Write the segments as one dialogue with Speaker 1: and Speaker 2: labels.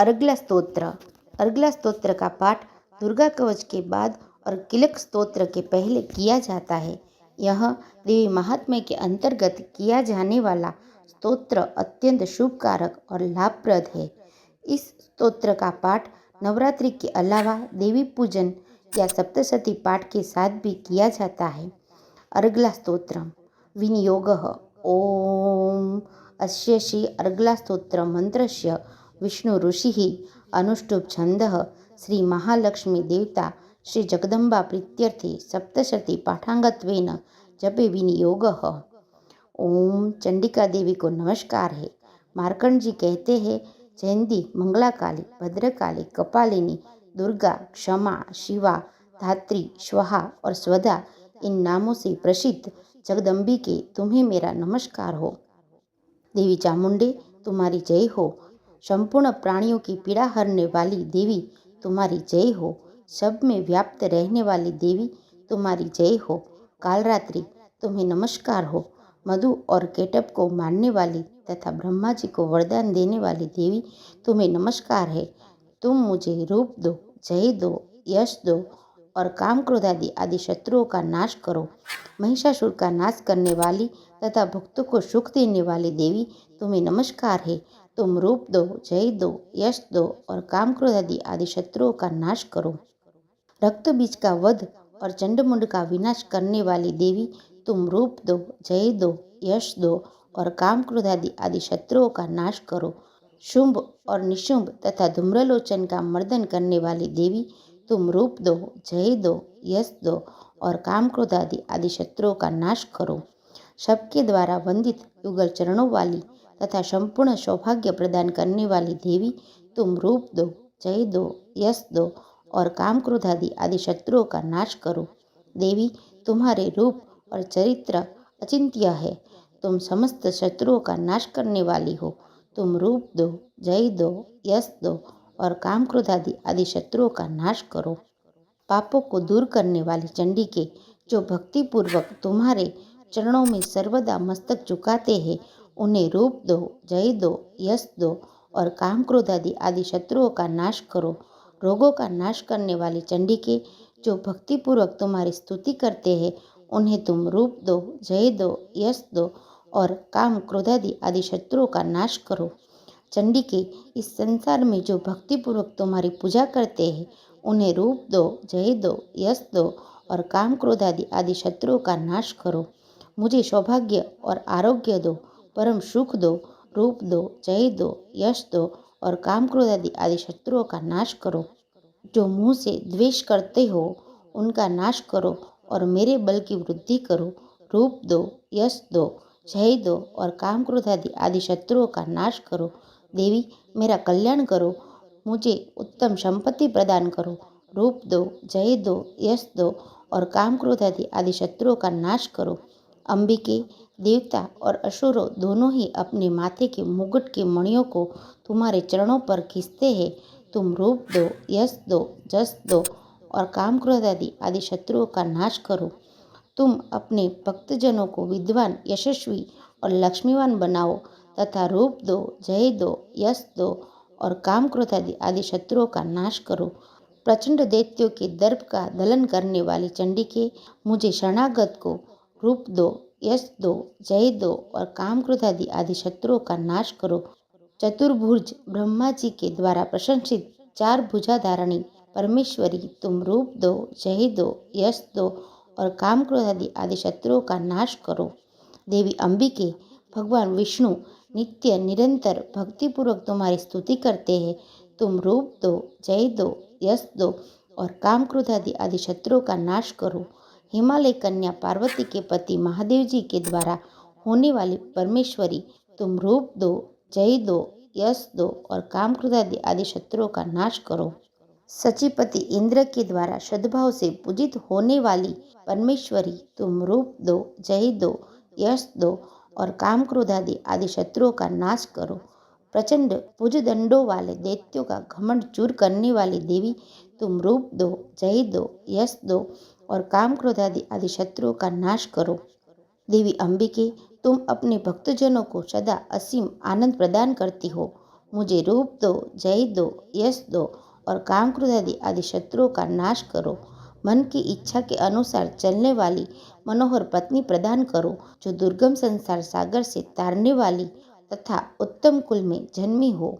Speaker 1: अर्गला स्तोत्र। अर्गला स्तोत्र का पाठ दुर्गा कवच के बाद और किलक स्तोत्र के पहले किया जाता है। यह देवी महात्म्य के अंतर्गत किया जाने वाला स्तोत्र अत्यंत शुभकारक और लाभप्रद है। इस स्तोत्र का पाठ नवरात्रि के अलावा देवी पूजन या सप्तशती पाठ के साथ भी किया जाता है। अर्गला स्तोत्र विनियोगः। ओम अस्य श्री अर्गला स्तोत्र मंत्रस्य विष्णु ऋषिः अनुष्टुप छंदः श्री महालक्ष्मी देवता श्री जगदम्बा प्रीत्यर्थे सप्तशती पाठांगत्वेन जपे विनियोगः। ओम चंडिका देवी को नमस्कार है। मार्कंड जी कहते हैं, जयंती मंगला काली, भद्रकाली, कपालिनी, दुर्गा, क्षमा, शिवा, धात्री, स्वाहा और स्वधा इन नामों से प्रसिद्ध जगदम्बिके तुम्हें मेरा नमस्कार हो। देवी चामुंडे तुम्हारी जय हो। संपूर्ण प्राणियों की पीड़ा हरने वाली देवी तुम्हारी जय हो। सब में व्याप्त रहने वाली देवी तुम्हारी जय हो। कालरात्रि तुम्हें नमस्कार हो। मधु और केटप को मारने वाली तथा ब्रह्मा जी को वरदान देने वाली देवी तुम्हें नमस्कार है। तुम मुझे रूप दो, जय दो, यश दो और काम क्रोधादि आदि शत्रुओं का नाश करो। महिषासुर का नाश करने वाली तथा भक्तों को सुख देने वाली देवी तुम्हें नमस्कार है। तुम रूप दो, जय दो, यश दो और काम क्रोधादि आदि शत्रुओं का नाश करो। रक्त बीज का वध और चंडमुंड का विनाश करने वाली देवी तुम रूप दो, जय दो, यश दो और काम क्रोधादि आदि शत्रुओं का नाश करो। शुंभ और निशुंभ तथा धूम्रलोचन का मर्दन करने वाली देवी तुम रूप दो, जय दो, यश दो और काम क्रोधादि आदि शत्रुओं का नाश करो। सबके द्वारा वंदित युगल चरणों वाली तथा संपूर्ण सौभाग्य प्रदान करने वाली देवी तुम रूप दो, जय दो, यश दो और काम क्रोधादि आदि शत्रुओं का नाश करो। देवी तुम्हारे रूप और चरित्र अचिंत्य है। तुम समस्त शत्रुओं का नाश करने वाली हो। तुम रूप दो, जय दो, यश दो और काम क्रोधादि आदि शत्रुओं का नाश करो। पापों को दूर करने वाली चंडिके, जो भक्तिपूर्वक तुम्हारे चरणों में सर्वदा मस्तक झुकाते हैं, उन्हें रूप दो, जय दो, यश दो और काम क्रोधादि आदि शत्रुओं का नाश करो। रोगों का नाश करने वाली चंडिके, जो भक्तिपूर्वक तुम्हारी स्तुति करते हैं, उन्हें तुम रूप दो, जय दो, यश दो और काम क्रोधादि आदि शत्रुओं का नाश करो। चंडिके, इस संसार में जो भक्तिपूर्वक तुम्हारी पूजा करते हैं, उन्हें रूप दो, जय दो, यश दो और काम क्रोधादि आदि शत्रुओं का नाश करो। मुझे सौभाग्य और आरोग्य दो, परम सुख दो। रूप दो, जय दो, यश दो और काम क्रोधादि आदि शत्रुओं का नाश करो। जो मुँह से द्वेष करते हो, उनका नाश करो और मेरे बल की वृद्धि करो। रूप दो, यश दो, जय दो और काम क्रोधादि आदि शत्रुओं का नाश करो। देवी मेरा कल्याण करो। मुझे उत्तम संपत्ति प्रदान करो। रूप दो, जय दो, यश दो और काम क्रोधादि आदि शत्रुओं का नाश करो। अंबिके, देवता और असुरों दोनों ही अपने माथे के मुकुट के मणियों को तुम्हारे चरणों पर खींचते हैं। तुम रूप दो, यश दो, जस दो और काम क्रोधादि आदि शत्रुओं का नाश करो। तुम अपने भक्तजनों को विद्वान, यशस्वी और लक्ष्मीवान बनाओ तथा रूप दो, जय दो, यश दो और काम क्रोधादि आदि शत्रुओं का नाश करो। प्रचंड दैत्यों के दर्प का दलन करने वाली चंडिके, मुझे शरणागत को रूप दो, यश दो, जय दो और काम क्रोधादि आदि शत्रुओं का नाश करो। चतुर्भुज ब्रह्मा जी के द्वारा प्रशंसित चार भुजाधारणी परमेश्वरी, तुम रूप दो, जय दो, यश दो और काम क्रोधादि आदि शत्रुओं का नाश करो। देवी अंबिके, भगवान विष्णु नित्य निरंतर भक्तिपूर्वक तुम्हारी स्तुति करते हैं। तुम रूप दो, जय दो, यश दो और काम क्रोधादि आदि शत्रुओं का नाश करो। हिमालय कन्या पार्वती के पति महादेव जी के द्वारा होने वाली परमेश्वरी, तुम रूप दो, जय दो, यश दो और काम क्रोधादि आदि शत्रुओं का नाश करो। सचिपति इंद्र के द्वारा सद्भाव से पूजित होने वाली परमेश्वरी, तुम रूप दो, जय दो, यश दो और काम क्रोधादि आदि शत्रुओं का नाश करो। प्रचंड भुजदंडों वाले दैत्यों का घमंड चूर करने वाली देवी, तुम रूप दो, जय दो, यश दो और काम क्रोधादि आदि शत्रुओं का नाश करो। देवी अंबिके, तुम अपने भक्तजनों को सदा असीम आनंद प्रदान करती हो। मुझे रूप दो, जय दो, यश दो और काम क्रोध आदि शत्रुओं का नाश करो। मन की इच्छा के अनुसार चलने वाली मनोहर पत्नी प्रदान करो, जो दुर्गम संसार सागर से तारने वाली तथा उत्तम कुल में जन्मी हो।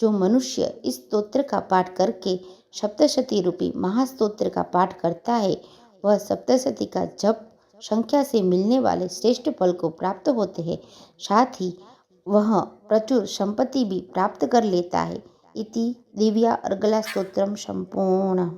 Speaker 1: जो मनुष्य इस स्तोत्र का पाठ करके सप्तशती रूपी महास्तोत्र का पाठ करता है, वह सप्तशती का जप संख्या से मिलने वाले श्रेष्ठ फल को प्राप्त होते हैं। साथ ही वह प्रचुर संपत्ति भी प्राप्त कर लेता है। इति दिव्या अर्गला स्तोत्रम संपूर्ण।